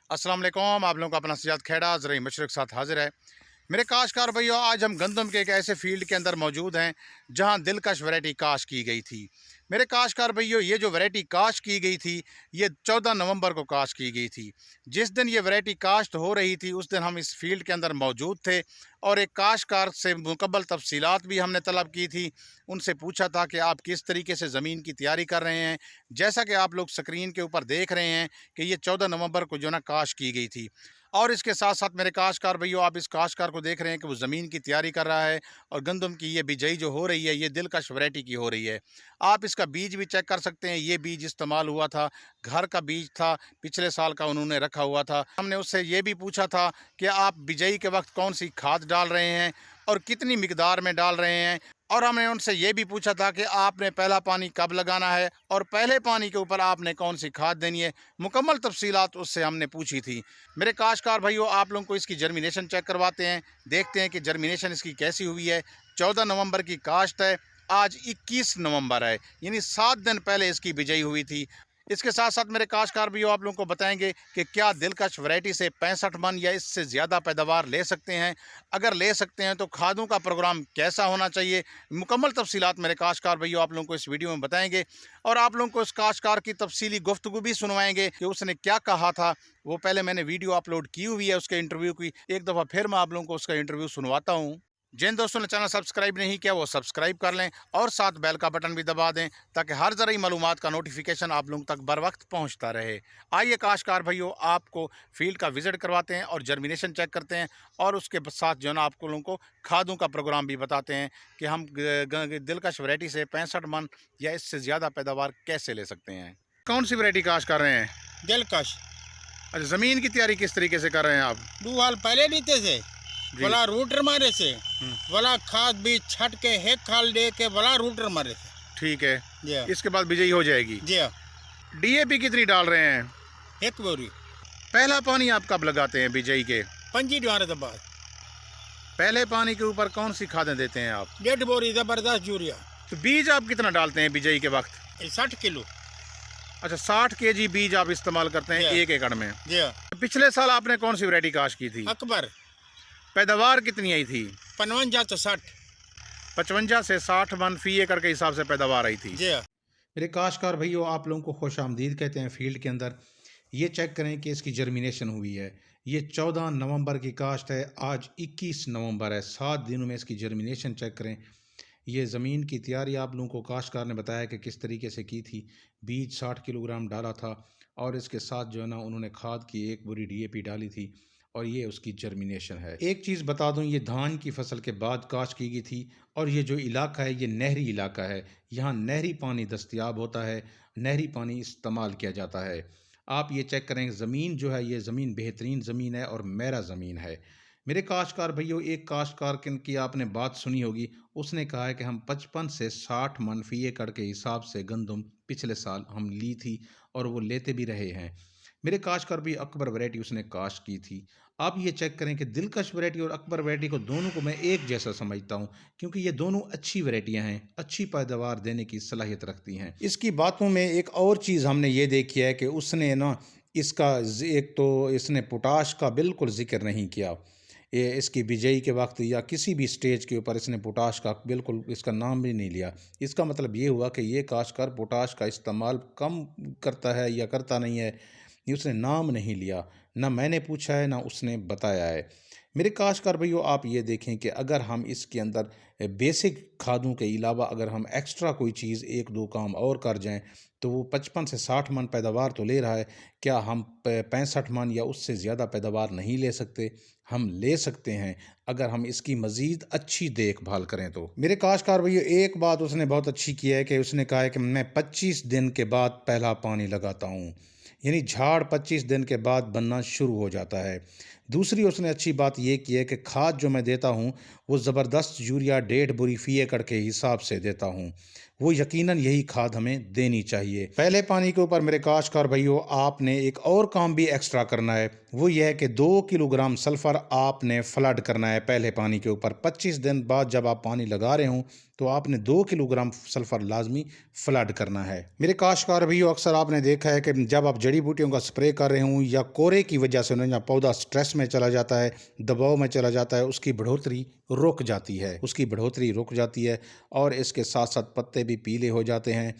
अस्सलाम वालेकुम। आप लोगों का अपना सजाद खेड़ा ज़राई मशरक साथ हाजिर है। मेरे काश्तकार भाइयों, आज हम गंदम के एक ऐसे फील्ड के अंदर मौजूद हैं जहां दिलकश वैरायटी काश की गई थी। मेरे काश्तकार भाइयों, ये जो वैरायटी काश की गई थी ये 14 नवंबर को काश की गई थी। जिस दिन ये वैरायटी काश्त हो रही थी उस दिन हम इस फील्ड के अंदर मौजूद थे और एक काश्तकार से मुकम्मल तफसीलात भी हमने तलब की थी। उनसे पूछा था कि आप किस तरीके से ज़मीन की तैयारी कर रहे हैं। जैसा कि आप लोग स्क्रीन के ऊपर देख रहे हैं कि ये 14 नवंबर को जो ना काश की गई थी। और इसके साथ साथ मेरे काश्तकार भैया, आप इस काश्तकार को देख रहे हैं कि वो ज़मीन की तैयारी कर रहा है और गंदम की ये बिजाई जो हो रही है ये दिलकश वैरायटी की हो रही है। आप इसका बीज भी चेक कर सकते हैं। ये बीज इस्तेमाल हुआ था, घर का बीज था, पिछले साल का उन्होंने रखा हुआ था। हमने उससे ये भी पूछा था कि आप बिजाई के वक्त कौन सी खाद डाल रहे हैं और कितनी मिकदार में डाल रहे हैं। और हमने उनसे ये भी पूछा था कि आपने पहला पानी कब लगाना है और पहले पानी के ऊपर आपने कौन सी खाद देनी है। मुकम्मल तफसीलात उससे हमने पूछी थी। मेरे काश्तकार भाइयों, आप लोगों को इसकी जर्मिनेशन चेक करवाते हैं, देखते हैं कि जर्मिनेशन इसकी कैसी हुई है। 14 नवंबर की काश्त है, आज 21 नवंबर है, यानी 7 दिन पहले इसकी बिजाई हुई थी। इसके साथ साथ मेरे काश्तकार भाइयों, आप लोगों को बताएंगे कि क्या दिलकश वैरायटी से 65 मन या इससे ज़्यादा पैदावार ले सकते हैं। अगर ले सकते हैं तो खादों का प्रोग्राम कैसा होना चाहिए। मुकम्मल तफसीलात मेरे काश्तकार भाइयों आप लोगों को इस वीडियो में बताएंगे और आप लोगों को इस काश्तकार की तफसीली गुफ्तगू भी सुनवाएंगे कि उसने क्या कहा था। वो पहले मैंने वीडियो अपलोड की हुई है उसके इंटरव्यू की, एक दफ़ा फिर मैं आप लोगों को उसका इंटरव्यू सुनवाता हूँ। जिन दोस्तों ने चैनल सब्सक्राइब नहीं किया वो सब्सक्राइब कर लें और साथ बेल का बटन भी दबा दें ताकि हर ज़रूरी मालूमात का नोटिफिकेशन आप लोगों तक बर वक्त पहुँचता रहे। आइए काश्तकार भाइयों, आपको फील्ड का विज़िट करवाते हैं और जर्मिनेशन चेक करते हैं और उसके साथ जो है ना आपको लोगों को खादों का प्रोग्राम भी बताते हैं कि हम दिलकश वैरायटी से 65 मन या इससे ज़्यादा पैदावार कैसे ले सकते हैं। कौन सी वैरायटी काश्त कर रहे हैं? दिलकश। अच्छा, ज़मीन की तैयारी किस तरीके से कर रहे हैं आप? 2 साल पहले नीते से जी। बोला रूटर मारे से हम्म, बोला खाद बीज छट के हेक खाल दे के बोला रूटर मारे से। ठीक है। जी हाँ। इसके बाद बिजाई हो जाएगी। जी हाँ, डीएपी कितनी डाल रहे हैं? 1 बोरी पहला पानी आप कब लगाते हैं बिजाई के? 5 द्वारे के बाद पहले पानी के ऊपर कौन सी खादें देते हैं आप? 1.5 बोरी जबरदस्त यूरिया। तो बीज आप कितना डालते हैं बिजाई के वक्त? 60 किलो। अच्छा, 60 केजी बीज आप इस्तेमाल करते हैं जी। 1 एकड़ में। जी हाँ। पिछले साल आपने कौन सी वैरायटी काश्त की थी? अकबर पैदावार कितनी आई थी? 55 से 60। 55 से 60 मन फी एकड़ के हिसाब से पैदावार आई थी। जी हाँ। मेरे काश्तकार भाइयों, आप लोगों को खुश आमदीद कहते हैं फील्ड के अंदर। ये चेक करें कि इसकी जर्मिनेशन हुई है। ये 14 नवंबर की काश्त है, आज 21 नवंबर है। 7 दिनों में इसकी जर्मिनेशन चेक करें। ये ज़मीन की तैयारी आप लोगों को काश्तकार ने बताया कि किस तरीके से की थी। बीज 60 किलोग्राम डाला था और इसके साथ जो है ना उन्होंने खाद की 1 बोरी डीएपी डाली थी और ये उसकी जर्मिनेशन है। एक चीज़ बता दूं, ये धान की फसल के बाद काश्त की गई थी और ये जो इलाका है ये नहरी इलाका है। यहाँ नहरी पानी दस्तयाब होता है, नहरी पानी इस्तेमाल किया जाता है। आप ये चेक करें, ज़मीन जो है ये ज़मीन बेहतरीन ज़मीन है और मेरा ज़मीन है। मेरे काश्तकार भैया, एक काश्तकार की आपने बात सुनी होगी, उसने कहा है कि हम 55 से 60 मन फी एकड़ के हिसाब से गंदम पिछले साल हम ली थी और वो लेते भी रहे हैं। मेरे काश्तकार भी अकबर वैरायटी उसने काश्त की थी। आप ये चेक करें कि दिलकश वैरायटी और अकबर वैरायटी को दोनों को मैं एक जैसा समझता हूँ क्योंकि ये दोनों अच्छी वैरायटियाँ हैं, अच्छी पैदावार देने की सलाहियत रखती हैं। इसकी बातों में एक और चीज़ हमने ये देखी है कि उसने ना एक तो इसने पोटाश का बिल्कुल जिक्र नहीं किया। ये इसकी बिजाई के वक्त या किसी भी स्टेज के ऊपर इसने पोटाश का बिल्कुल इसका नाम भी नहीं लिया। इसका मतलब ये हुआ कि ये काश्तकार पोटाश का इस्तेमाल कम करता है या करता नहीं है, ये उसने नाम नहीं लिया। ना मैंने पूछा है ना उसने बताया है। मेरे काश्तकार भाइयों, आप ये देखें कि अगर हम इसके अंदर बेसिक खादों के अलावा अगर हम एक्स्ट्रा कोई चीज़ 1-2 काम और कर जाएं तो वो 55 से 60 मन पैदावार तो ले रहा है। क्या हम 65 मन या उससे ज़्यादा पैदावार नहीं ले सकते? हम ले सकते हैं अगर हम इसकी मज़ीद अच्छी देखभाल करें तो। मेरे काश्तकार भैया, एक बात उसने बहुत अच्छी की है कि उसने कहा है कि मैं 25 दिन के बाद पहला पानी लगाता हूँ, यानी झाड़ 25 दिन के बाद बनना शुरू हो जाता है। दूसरी उसने अच्छी बात ये की है कि खाद जो मैं देता हूँ वो ज़बरदस्त यूरिया 1.5 बोरी फी एकड़ के हिसाब से देता हूँ। वो यकीनन यही खाद हमें देनी चाहिए। पहले पानी के ऊपर मेरे काश्तकार भाइयों आपने एक और काम भी एक्स्ट्रा करना है, वो ये है कि 2 किलोग्राम सल्फ़र आपने फ्लड करना है पहले पानी के ऊपर। 25 दिन बाद जब आप पानी लगा रहे हों तो आपने 2 किलोग्राम सल्फ़र लाजमी फ्लड करना है। मेरे काश्तकार भाइयों अक्सर आपने देखा है कि जब आप जड़ी बूटियों का स्प्रे कर रहे हों या कोरे की वजह से उन्हें पौधा स्ट्रेस में चला जाता है, दबाव में चला जाता है, उसकी बढ़ोतरी रुक जाती है और इसके साथ साथ पत्ते भी पीले हो जाते हैं।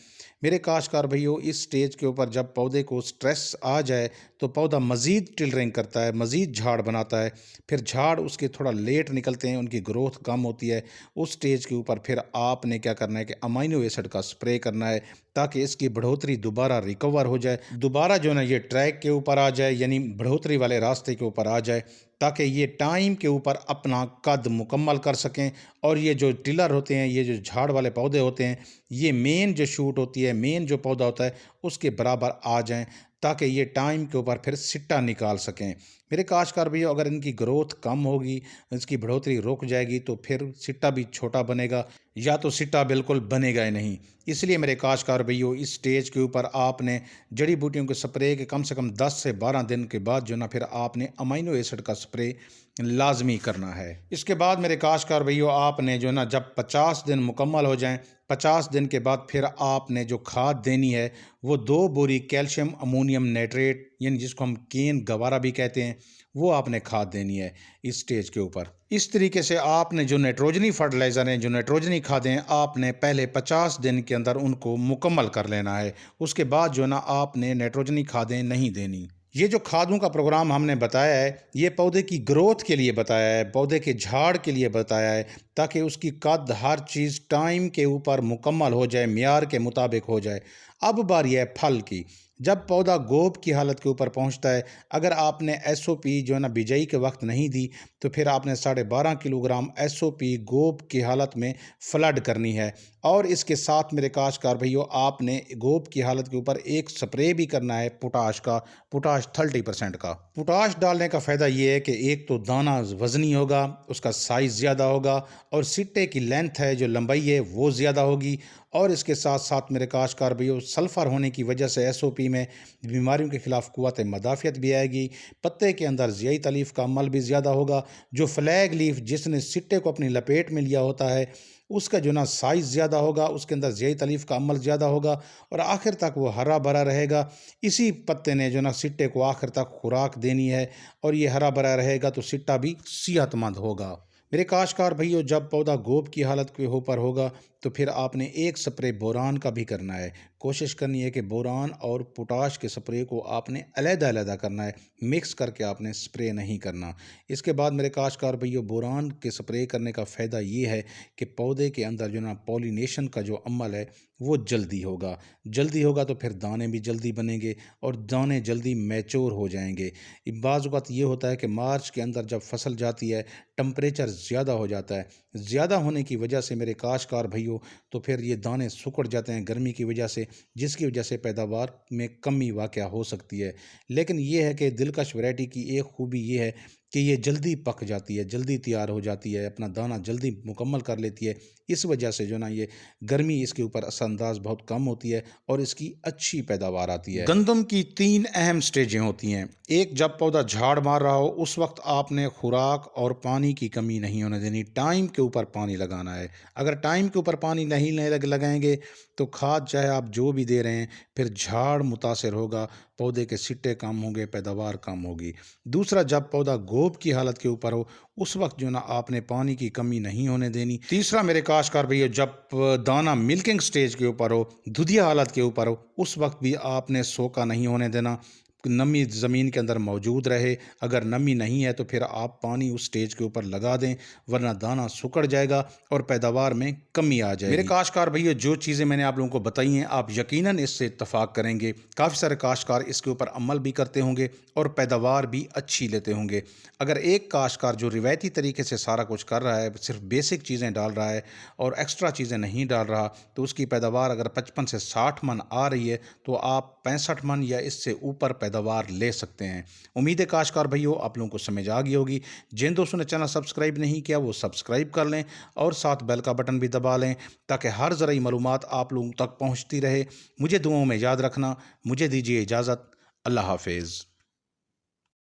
मेरे काश्तकार भाइयों इस स्टेज के ऊपर जब पौधे को स्ट्रेस आ जाए तो पौधा मज़ीद टिलरिंग करता है, मज़ीद झाड़ बनाता है, फिर झाड़ उसके थोड़ा लेट निकलते हैं, उनकी ग्रोथ कम होती है। उस स्टेज के ऊपर फिर आपने क्या करना है कि अमाइनो एसिड का स्प्रे करना है ताकि इसकी बढ़ोतरी दोबारा रिकवर हो जाए, दोबारा जो है ना ये ट्रैक के ऊपर आ जाए, यानी बढ़ोतरी वाले रास्ते के ऊपर आ जाए, ताकि ये टाइम के ऊपर अपना कद मुकम्मल कर सकें। और ये जो टिलर होते हैं, ये जो झाड़ वाले पौधे होते हैं, ये मेन जो शूट होती है, मेन जो पौधा होता है उसके बराबर आ जाएं ताकि ये टाइम के ऊपर फिर सिट्टा निकाल सकें। मेरे काश्तकार भैया अगर इनकी ग्रोथ कम होगी, इसकी बढ़ोतरी रुक जाएगी तो फिर सिट्टा भी छोटा बनेगा या तो सिट्टा बिल्कुल बनेगा ही नहीं। इसलिए मेरे काश्तकार भैया इस स्टेज के ऊपर आपने जड़ी बूटियों के स्प्रे के कम से कम 10 से 12 दिन के बाद जो ना फिर आपने अमाइनो एसिड का स्प्रे लाजमी करना है। इसके बाद मेरे काश्तकार भैया आपने जो ना जब 50 दिन मुकम्मल हो जाएं, 50 दिन के बाद फिर आपने जो खाद देनी है वो 2 बोरी कैल्शियम अमोनियम नाइट्रेट, यानी जिसको हम केन गवारा भी कहते हैं, वो आपने खाद देनी है इस स्टेज के ऊपर। इस तरीके से आपने जो नाइट्रोजनी फर्टिलाइज़र हैं, जो नाइट्रोजनी खादें हैं, आपने पहले 50 दिन के अंदर उनको मुकम्मल कर लेना है। उसके बाद जो ना आपने नाइट्रोजनी खादें नहीं देनी। ये जो खादों का प्रोग्राम हमने बताया है ये पौधे की ग्रोथ के लिए बताया है, पौधे के झाड़ के लिए बताया है, ताकि उसकी कद हर चीज़ टाइम के ऊपर मुकम्मल हो जाए, मियार के मुताबिक हो जाए। अब बारी है फल की। जब पौधा गोब की हालत के ऊपर पहुंचता है, अगर आपने एसओपी जो है ना बिजाई के वक्त नहीं दी तो फिर आपने 12.5 किलोग्राम एसओपी गोब की हालत में फ्लड करनी है। और इसके साथ मेरे काश्तकार भाइयों आपने गोब की हालत के ऊपर एक स्प्रे भी करना है पोटाश का, पोटाश 30% का। पोटाश डालने का फ़ायदा ये है कि एक तो दाना वज़नी होगा, उसका साइज़ ज़्यादा होगा और सिट्टे की लेंथ है, जो लंबाई है वो ज़्यादा होगी। और इसके साथ साथ मेरे काश्तकार भाइयों सल्फ़र होने की वजह से एसओपी में बीमारियों के ख़िलाफ़ क़ुव्वत मदाफ़ियत भी आएगी, पत्ते के अंदर ज़ियाई तलीफ़ का अमल भी ज़्यादा होगा, जो फ्लैग लीफ जिसने सिट्टे को अपनी लपेट में लिया होता है उसका जो ना साइज़ ज़्यादा होगा, उसके अंदर ज़ियाई तलीफ़ का अमल ज़्यादा होगा और आखिर तक वो हरा भरा रहेगा। इसी पत्ते ने जो ना सिट्टे को आखिर तक खुराक देनी है और ये हरा भरा रहेगा तो सिट्टा भी सेहतमंद होगा। मेरे काश्तकार भाइयों जब पौधा गोब की हालत के ऊपर होगा तो फिर आपने एक स्प्रे बोरान का भी करना है। कोशिश करनी है कि बोरान और पोटाश के स्प्रे को आपने अलग-अलग करना है, मिक्स करके आपने स्प्रे नहीं करना। इसके बाद मेरे काश्तकार भाइयों बोरान के स्प्रे करने का फ़ायदा ये है कि पौधे के अंदर जो ना पॉलिनेशन का जो अमल है वो जल्दी होगा तो फिर दाने भी जल्दी बनेंगे और दाने जल्दी मैच्योर हो जाएंगे। बाज़ वक़्त ये होता है कि मार्च के अंदर जब फसल जाती है टेम्परेचर ज़्यादा हो जाता है, ज़्यादा होने की वजह से मेरे काश्तकार भाइयों तो फिर ये दाने सिकुड़ जाते हैं गर्मी की वजह से, जिसकी वजह से पैदावार में कमी वाक़या हो सकती है। लेकिन ये है कि दिलकश वैरायटी की एक खूबी ये है कि ये जल्दी पक जाती है, जल्दी तैयार हो जाती है, अपना दाना जल्दी मुकम्मल कर लेती है। इस वजह से जो ना ये गर्मी इसके ऊपर असरअंदाज बहुत कम होती है और इसकी अच्छी पैदावार आती है। गंदम की 3 अहम स्टेजें होती हैं। एक, जब पौधा झाड़ मार रहा हो उस वक्त आपने खुराक और पानी की कमी नहीं होने देनी, टाइम के ऊपर पानी लगाना है। अगर टाइम के ऊपर पानी नहीं लगाएंगे तो खाद चाहे आप जो भी दे रहे हैं फिर झाड़ मुतासर होगा, पौधे के सिट्टे कम होंगे, पैदावार कम होगी। दूसरा, जब पौधा गोब की हालत के ऊपर हो उस वक्त जो ना आपने पानी की कमी नहीं होने देनी। तीसरा मेरे काश्तकार भैया जब दाना मिल्किंग स्टेज के ऊपर हो, दुधिया हालत के ऊपर हो, उस वक्त भी आपने सोका नहीं होने देना, नमी ज़मीन के अंदर मौजूद रहे। अगर नमी नहीं है तो फिर आप पानी उस स्टेज के ऊपर लगा दें, वरना दाना सुकड़ जाएगा और पैदावार में कमी आ जाएगी। मेरे काश्तकार भैया जो चीज़ें मैंने आप लोगों को बताई हैं आप यकीनन इससे इत्तफाक करेंगे। काफ़ी सारे काश्तकार इसके ऊपर अमल भी करते होंगे और पैदावार भी अच्छी लेते होंगे। अगर एक काश्तकार जो रिवायती तरीके से सारा कुछ कर रहा है, सिर्फ बेसिक चीज़ें डाल रहा है और एक्स्ट्रा चीज़ें नहीं डाल रहा, तो उसकी पैदावार अगर 55 से 60 मन आ रही है तो आप 65 मन या इससे ऊपर पैदावार پیداوار لے سکتے ہیں۔ امید ہے کاشتکار بھائیوں آپ لوگوں کو سمجھ آ گئی ہوگی۔ جن دوستوں نے چینل سبسکرائب نہیں کیا وہ سبسکرائب کر لیں اور ساتھ بیل کا بٹن بھی دبا لیں تاکہ ہر زرعی معلومات آپ لوگوں تک پہنچتی رہے۔ مجھے دعاؤں میں یاد رکھنا۔ مجھے دیجیے اجازت۔ اللہ حافظ۔